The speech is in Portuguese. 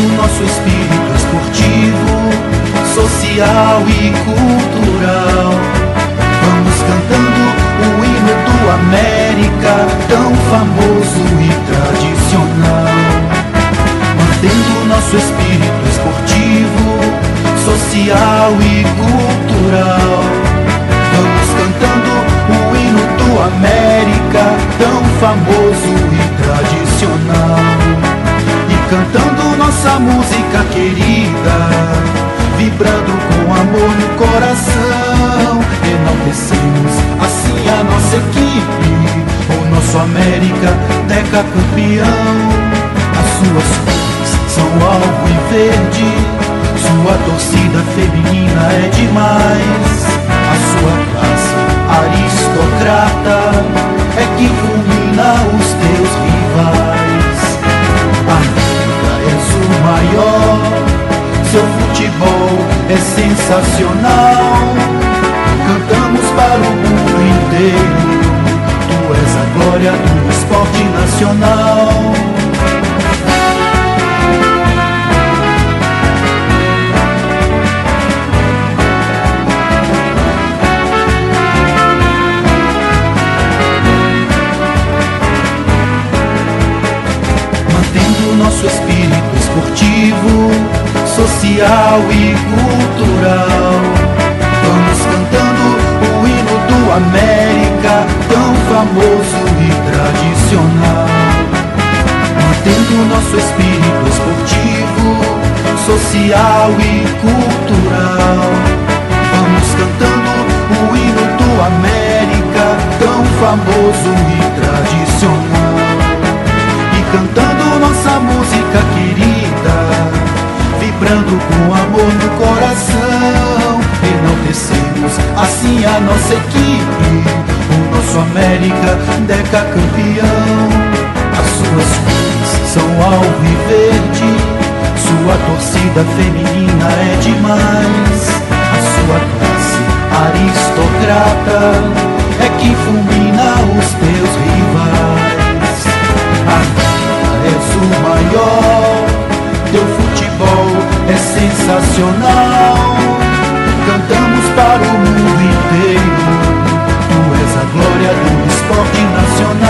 o nosso espírito esportivo, social e cultural. Vamos cantando o hino do América, tão famoso e tradicional. Mantendo o nosso espírito esportivo, social e cultural. Vamos cantando o hino do América, tão famoso e tradicional. E cantando nossa música querida, vibrando com amor no coração, enaltecemos assim a nossa equipe, o nosso América decacampeão. As suas cores são alvo e verde, sua torcida feminina é demais. A sua classe aristocrata é que fulmina os teus rivais. América, és o maior, seu futebol é sensacional. Cantamos para o mundo inteiro, tu és a glória do esporte nacional. Mantendo o nosso espírito esportivo, social e cultural. Vamos cantando o hino do América, tão famoso e tradicional. Mantendo o nosso espírito esportivo, social e cultural. Vamos cantando o hino do América, tão famoso e tradicional. E cantando nossa música querida, vibrando com amor no coração, enaltecemos assim a nossa equipe, o nosso América decacampeão. As suas cores são alvo e verde, sua torcida feminina é demais. A sua classe aristocrata é que fulmina os teus rivais. América, és o maior, teu futebol é sensacional. Cantamos para o mundo inteiro, tu és a glória do esporte nacional.